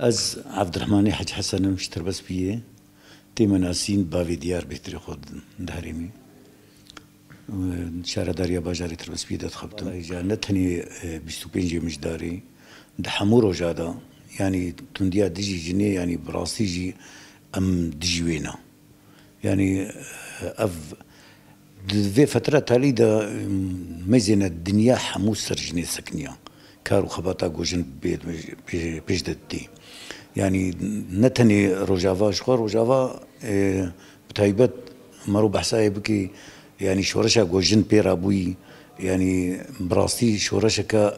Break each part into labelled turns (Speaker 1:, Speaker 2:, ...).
Speaker 1: از عبدالرحمانی حج حسن مشتر بس بیه تیم ناسین باوی دیار بهتری خود دهریمی شهرداری باجاری تر بس بیه داد خبتم ایجا نتنی 25 مجداری دحمور و جادا يعني تنديا دجي جنيه يعني براسي جي ام دجوينا يعني اف في فترة تالي دا مزينة الدنيا حمو سرجني سكنيا كارو خباتا جوجن بيجدتي يعني نتني روجافا شخور روجافا بتايبت مرو بحساي بكي يعني شورشا جوجن بيرابوي يعني براسي شورشا كا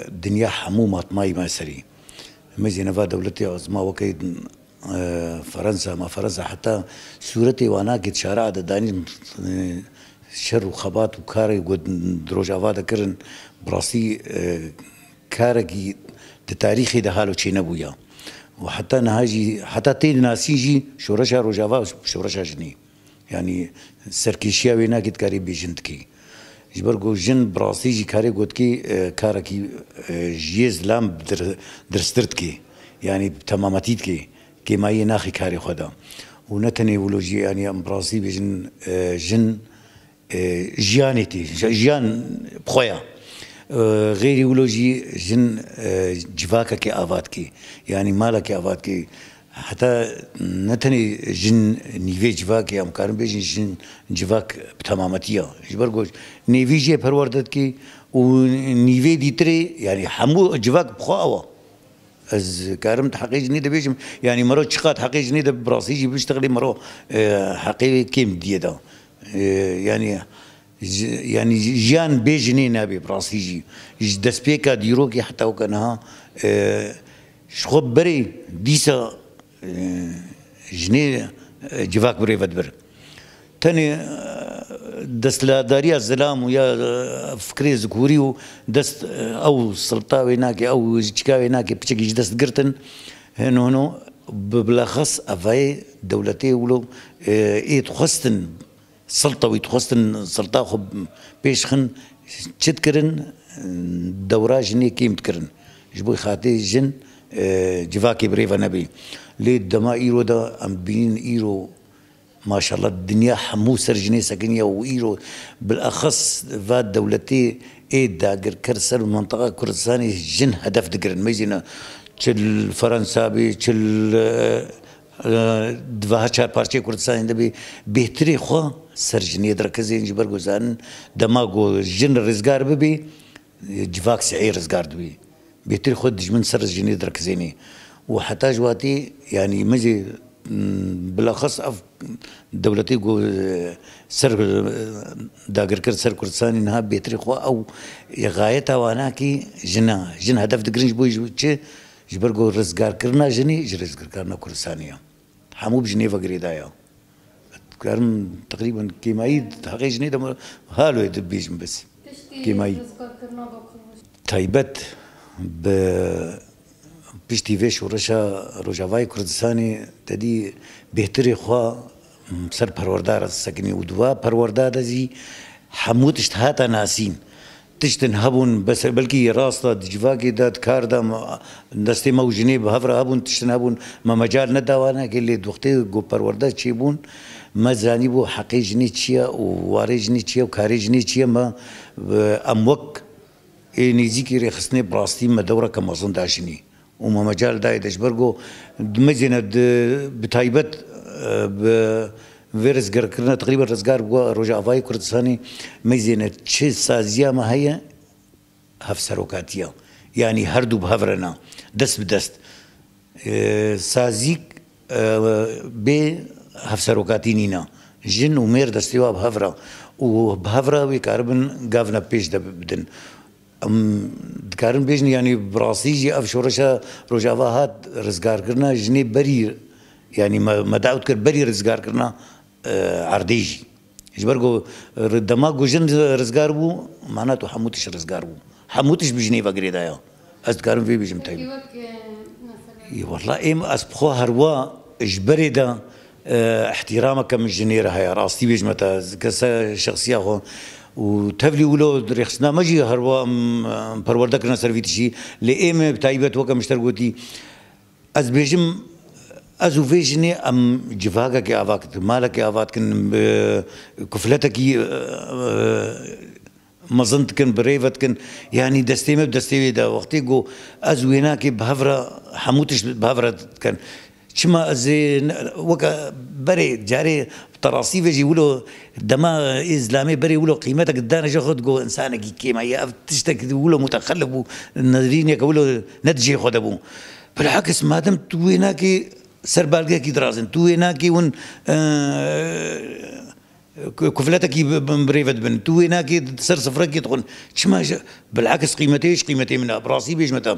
Speaker 1: الدنيا حمو ماطماي ما سري مزينة فا دولتي عظمى وكيد فرنسا ما فرنسا حتى سورتي وانا كنت شارع داني شر وخبات وكاري قد دروجافا ذكرن براسي كاركي تاريخي ده حالو شي نبويا وحتى نهاجي حتى تين ناسيجي شورشا روجافا شورشا جني يعني سركيشيا وينا كنت كاري بيجنتكي جبرگو جن براسي جي كاري قد كي كاركي جيز لام درسترت كي يعني تماماتيت كي ما يناخي كاري خدا ونتني ولوجي يعني براسي بجن جن جيانتي جيان بخويا غيري ولوجي جن جواكا كي آفات كي يعني مالا كي آفات كي حتى نتني جن نيفي جواك يا مكارم بيجن جن جواك بتمامتيا جبرگو نيفي جي پروردت كي ونيفي ديتري يعني حمو جواك بخوا از كارم تحقيق نيدا بيجم يعني مرو تشقات حقيق نيدا براسي جي بيشتغلي مرو حقيقي كيم ديدا يعني جيان بيجني نابي براسي جي دسبيكا ديروكي حتى وكانها شخوب بري ديسا جني جواك بري فدبر تاني دست لاداري الزلام ويا فكري ذكوري ودست او سلطاوي ناكي او جكاوي ناكي بشكل دست قرتن هنو بالاخص افاي دولتي ولو ايه تخستن سلطه ويتخستن سلطه خب بيشخن تشتكرن دورا جني كيم تكرن جبوي خاطي جن جواكي بريفا نبي لي دما ايرو دا ام بين ايرو ما شاء الله الدنيا حمو سرجني سكنيه وايرو بالاخص فات دولتي ايد داقر كرسر المنطقه كردستاني جن هدف دقرن ميزينا تشل فرنسا بي تشل دفاع چار پارچه کردستان دبی بهتری خو سرجنی درکزین جبر گزارن دماغو جن رزگار ببی جواك سعي رزگار دبی بهتری خود دجمن سرجنی درکزینی وحتى جواتي يعني مزي بالاخص دولتي جو سر داگر كر سر كردستان انها بهتری خو او غايتها وانا كي جن هدف دقرنج بوي جبرگو رزگار کرنا جني رزگار کرنا كردستانيه حمو بجنيفا قريدايا كارم تقريبا كيمايد حقي جنيدا هالو يدبيجم بس كيمايد تايبت ب بيشتي فيش ورشا روجافاي كردستاني تدي بهتري خوا سر پروردار سكني ودوا پروردار زي حمود اشتهاتا ناسين تشتن هبون بس بلكي راستا دجواكي داد كاردا دستي موجني بهفرا هبون تشتن هبون ما مجال نداوانا اللي دوختي جو پروردا تشيبون ما زاني بو حقي جني تشيا وواري جني تشيا وكاري جني تشيا ما اموك نيزيكي رخصني براستي ما دورة كما ظن داشني وما مجال داي دجبرجو مزينة بتايبت في رزقار كرنا تقريبا رزقار بوا روجافاي كردستاني ميزينة تشي سازيا ما هي هف سروكاتيا يعني هردو بهفرنا دست بدست سازيك بي هف سروكاتينينا جن ومير دستيوا بهفرا وبهفرا ويكاربن قافنا بيش بدن دكارن بيجني يعني براسيجي اف شورشا روجافا هات رزقار كرنا جني بري يعني ما دعوت كر بري رزقار كرنا عرديجي جبرگو دماغو جن رزقار بو معناته حموتش رزقار بو حموتش بجنيفا قريدايا ازدكارن في بيجم تايم والله ام اسبخو هروا اجبري دا احترامك من جنيرة هاي راستي بيجمتا كسا شخصية خو وتفلي ولو رخصنا مجي هروا پروردكنا سرويتشي لئيم بتايبت وكا مشترقوتي از بيجم ازو فيجني ام جفاقك يا افاك مالك يا افاك كفلتك مظنتكن بريفتكن يعني دستيمه بدستيمه دا وقتي جو ازويناكي بهفره حموتش بهفره كان شما زي وكا بري جاري تراصيف يجي ولو دما اسلامي بري ولو قيمتك الدانا جاخد جو انسانك كيما هي تشتك ولو متخلف نادرين ولو ندجي خدبو بالعكس ما دام تويناكي سربالكي درازن تويناكي ون كفلتك بريفت بن تويناكي سر صفرك تقول شما بالعكس قيمتيش قيمتي من براسي بيش متى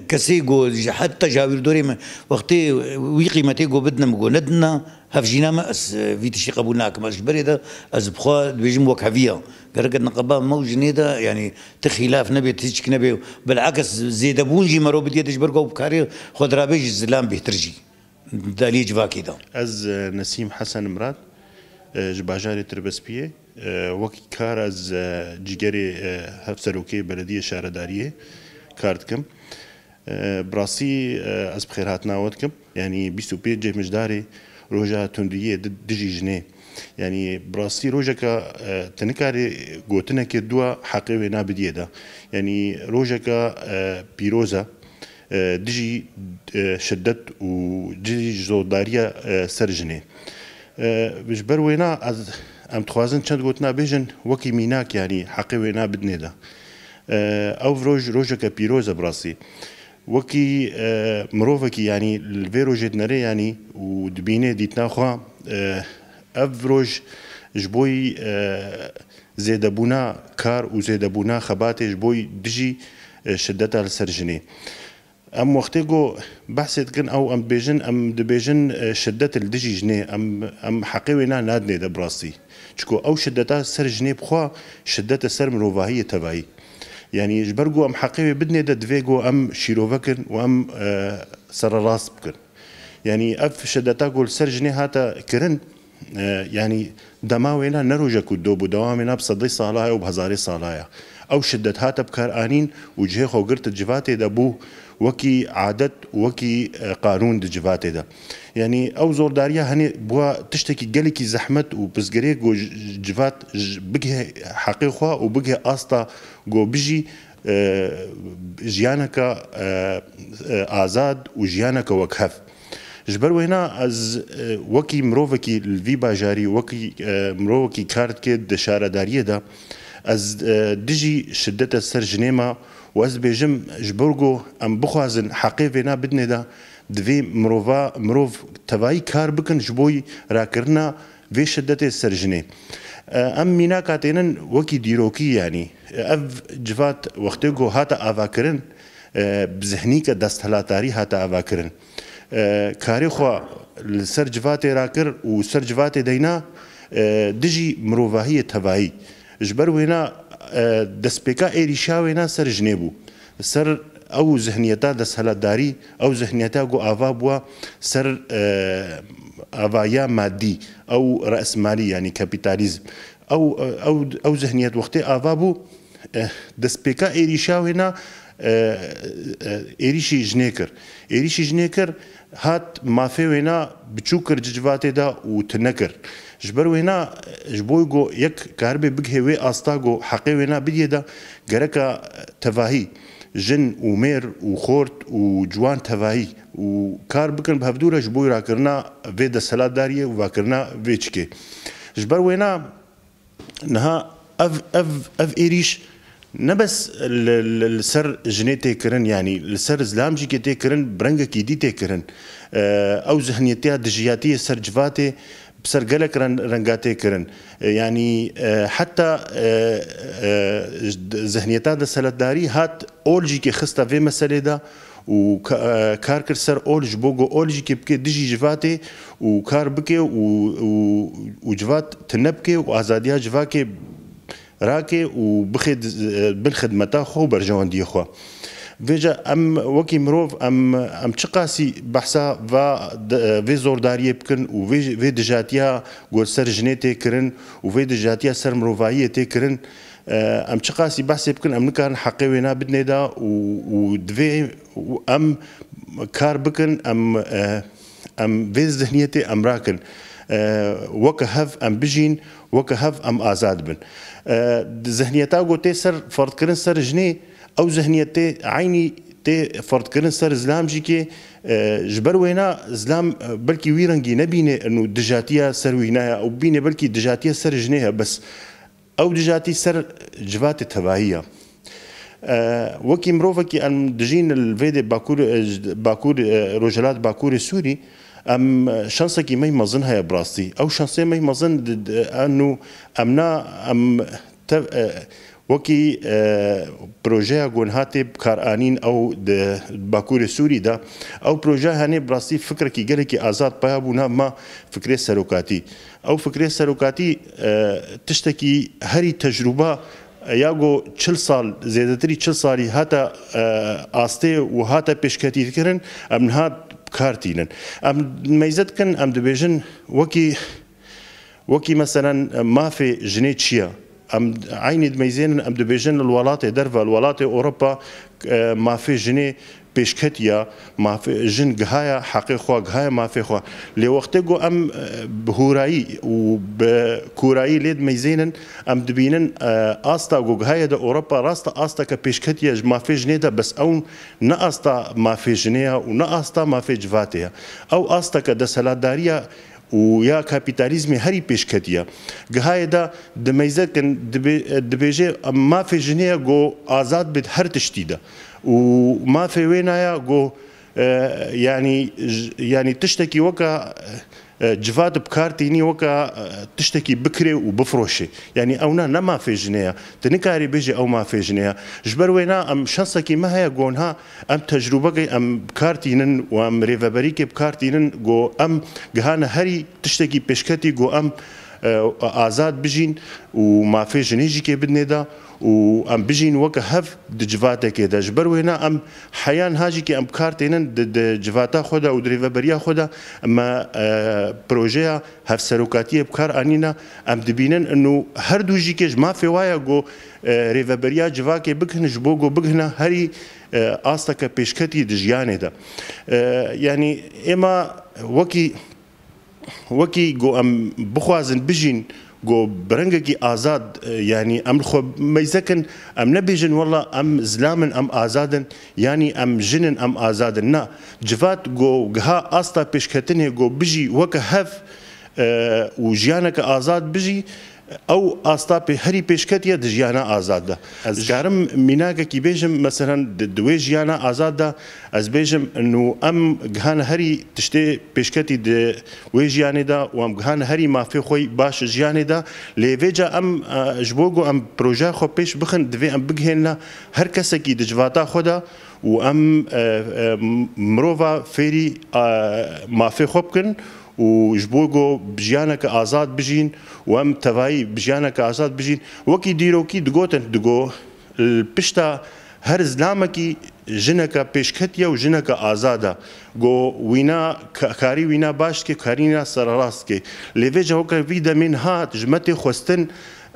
Speaker 1: كسيجو حتى جاوير دوري وقتي وي قيمتي جو بدنا مجو ندنا هفجينا ما اس فيت شي قبولنا كماش بريده از بخوا بيجم وك هفيا قرقد نقبا موج نيدا يعني تخلاف نبي تشك نبي بالعكس زيد بونجي مرو بدي تجبركو بكاري خضرا بيج الزلام بيترجي داليج فاكيدا
Speaker 2: از نسيم حسن مراد جباجاري تربسبيه وكي كار از جيجري هفسروكي بلديه شارداريه كاردكم براسي از بخيراتنا ودكم يعني بيسو بيجي مجداري روجا تنديه دجي جنيه يعني براسي روجا تنكاري قوتنا كدوا حقيقي نابديه ده يعني روجا بيروزا دجي شدت ودجي زوداريه سرجنيه بجبر وينا از ام تخوازن چند گوتنا بيجن وكي ميناك يعني حقي وينا بدني ده او روجك بيروزا براسي وكي مروفكي يعني الفيرو جدنري يعني ودبيني ديتنا خوا افروج جبوي زيدبونا كار وزيدبونا خباتي جبوي دجي شدتها لسرجني ام وقتيجو بحثت كن او ام بيجن ام دبيجن شدت الدجي جنيه ام حقيوينا نادني دبراسي شكو او شدتها سر جنيه بخوا شدت السر مروفاهيه تبعي يعني جبرجو ام حقيوي بدني دفيجو ام شيروفكن وام سر راس بكن يعني اف شدتها قول سر جنيه هاتا كرن يعني دماوينا نروجا كدوبو دوامنا بصدي صالايا وبهزاري صالايا او شدت هاتا بكار انين وجهي خو قرت جفاتي دبو وكي عادت وكي قانون دجفاتي ده يعني او زورداريا هني بوا تشتكي قالكي زحمت وبزقريك جو جفات بقى حقيقة وبقى اسطا جو بيجي جيانك ازاد وجيانك وكهف جبر وهنا از وكي مروفكي الفي باجاري وكي مروفكي كارت كيد شارداريه ده از دجي شدت السر جنيما واز بيجم جبرجو ام بخوازن حقيقينا بدني ده دفي مروف تباي كار بكن جبوي راكرنا في شدت السرجني ام مينا كاتينن وكي ديروكي يعني اف جفات وقتيجو هاتا افاكرن بذهنيك دستهلاتاري هاتا افاكرن كاري خو السر جفاتي راكر وسر جفاتي دينا دجي مروفاهيه تباي جبر وينا دسبيكا ايريشا وينا سر جنيبو سر او ذهنيتا دسهلاتداري او ذهنيتا جو افابوا سر افايا مادي او راس مالي يعني كابيتاليزم او ذهنيات وقتي افابو دسبيكا ايريشا وينا ايريشي جنيكر هات مافي وينا بتشوكر ججفاتي دا وتنكر جبر وينا جبوي جو يك كاربي بقهي وي استاغو حقي وينا بدي دا غركا تفاهي جن ومير وخورت وجوان تفاهي وكار بكن بهبدوره جبوي راكرنا في دسلات داريه وفاكرنا فيتشكي جبر وينا نها اف ايريش نبس السر جنيتي كرن يعني السر زلامجي كي تكرن برنجا كي دي تكرن او ذهنيتي دجياتي سر جفاتي بسر قلق رنجاتي كرن يعني حتى ذهنيتها دا سلطداري هات اولجي كي خستا في مسألة دا وكاركر سر اولج بوغو اولجي كي بكي دجي جفاتي وكار بكي وجفات تنبكي وازاديا جفاكي راكي وبخد بالخدمتا خو برجوان دي خو فيجا ام وكي مروف ام تشقاسي بحثا في زورداريه بكن وفي دجاتيا غور سر جنيتي كرن وفي دجاتيا سر مروفايه تكرن ام تشقاسي بحث بكن ام نكان حقي وينا بدني دا ودفي ام کار بکن ام ویز ذهنیتی ام راکن وەکە هەف ئەم بژین وەکە هەف ئەم ئازاد بن ذهنیەتا گوتێ سەر فەردکردن سەر ژنێ ئەو ذهنیەتێ عینی تێ فەردکردن سەر زلامژی کێ ji ber wêna zilam belkî wî rengî nebîne û dijatiya ser wî naya û bîne belkî dijatiya ser jinê he bes ew dijatî ser civatê tevahî ye wekî mirovekî em dijîn li vê de Bakur Rojhilat Bakurê Sûrî em şansekî me mezin heye bi rastî ew şansê me mezin em وەکی پرۆژەیە گۆنهاتێ بکارانین ئەو باکوورە سووریدا ئەو پرۆژە هەنێ بڕاستی فکرێکی گەلێکی ئازاد پیا بوو نامە فکرێ سەرۆکاتی ئەو فکرێ سەرۆکاتی تشتێکی هەری تەجروبە یاگۆ 40 ساڵ زێدەتری 40 ساڵی هاتە ئاستێ و هاتە پێشکەتیکردن ئەم هات بکارتینن ئەم مەیزەتکن ئەم دەبێژن وەکی مەسەرەن مافێ ژنێ چییە ام عيني دميزين ام دبيجن الولاطي درفا الولاطي اوروبا ما في جني بيشكتيا ما في جن جهايا حقيقة جهايا ما في خوا لوقتجو ام بهوراي وبكوراي ليد ميزين ام دبينن استا جو جهايا دا اوروبا راستا استا كبيشكتيا ما في جني دا بس او ناستا ما في جنيا وناستا ما في جفاتيا او استا كدسلاداريا ويا كابيتاليزمي هري بيشكتيا جهاي دا دميزكن دبيجي ما في جنيه جو آزاد بد هر تشتيدا وما في وينايا جو يعني تشتكي وكا جفاد بكارتيني وكا تشتكي بكري وبفروشي يعني اونا نما في جنيه تنكاري بيجي او ما في جنيه جبر وينا ام شانسكي ما هي جونها ام تجربه ام بكارتينن وام ريفابريكي بكارتينن جو ام جهانا هري تشتكي بشكتي جو ام آزاد بجين وما في جنيجي كي بدنا دا وام بجين وكا هف دجفاتا كده جبر وينا ام حيان هاجي كي ام كارتينن دجفاتا خدا و دريفابريا خدا اما بروجيا هف سروكاتيه بكار انينا ام دبينن انه هر دو جي كيج ما في وايا جو ريفابريا جواكي بكهن جبوغو بكهنا هري آستكا بيشكتي دجياني دا يعني اما وكي جو ام بخوازن بجين جو برنجي آزاد يعني ام خو ميزكن ام نبيجن والله ام زلامن ام آزادن يعني ام جنن ام آزادن نا جفات جو جها استا بيشكتني جو بيجي وك هف وجيانك آزاد بيجي او استا به هري بيشكتيا دجيانا آزاد ده از جارم ميناكا كي بيجم مثلا دوي جيانا آزاد ده از بيجم انه ام جهان هري تشتي بيشكتي د وي جياني ده وام جهان هري ما في خوي باش جياني ده ليفيجا ام جبوغو ام بروجا خو بيش بخن دفي ام بجهنا هر كسكي دجواتا خدا وام مروفا فيري ما في خوبكن وجبوغو بجيانك آزاد بجين وام تفاي بجيانك آزاد بجين وكي ديروكي دقوتن دقو البشتا هر زلامكي جنك بيشكتيا وجنك آزادا جو وينا كاري وينا باشكي كارينا سراراسكي ليفيجا وكا فيدا من هات جمتي خوستن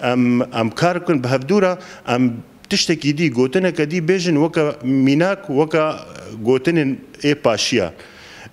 Speaker 2: ام كاركن بهفدورا ام تشتكي دي قوتنك دي بيجن وكا ميناك وكا قوتن اي باشيا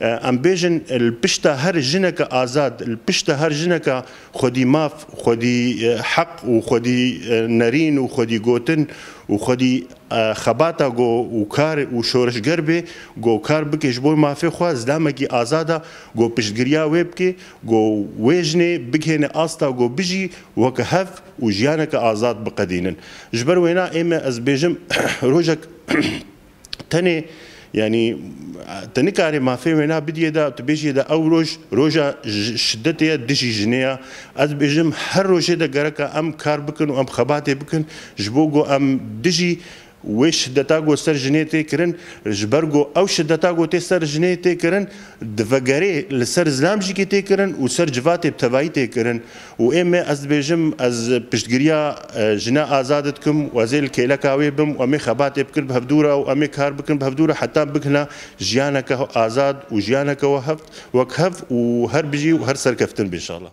Speaker 2: ام بيجن البشتا هر جنك آزاد البشتا هر جنك خدي ماف خدي حق وخدي نرين وخدي قوتن وخدي خباتا جو وكار وشورش قربي جو كار بكي جبوي ما في خوا زلامكي آزادا جو بشجريا ويبكي جو ويجني بكهن آستا جو بيجي وكهف وجيانك آزاد بقدينن جبر وينا ايما از بيجم روجك تاني يعني تنكاري ما في وينا بدي دا تبيجي دا او روجا شدتي دشي جنيا از بيجم هر روجه دا غركا ام كار بكن وام خباتي بكن جبوغو ام دجي وش دتاغو سر جنيتي كرن جبرغو او شدتاغو تي سر جنيتي كرن دفغاري لسر زلامجي كي تي كرن وسر جفاتي بتواي تي كرن واما از بيجم از بشتغريا جنا ازادتكم وزيل كيلكاوي بم وامي خباتي بكن بهدوره وامي كار بكن بهدوره حتى بكنا جيانك ازاد وجيانك وهف وكهف وهر بيجي وهر سر كفتن ان شاء الله.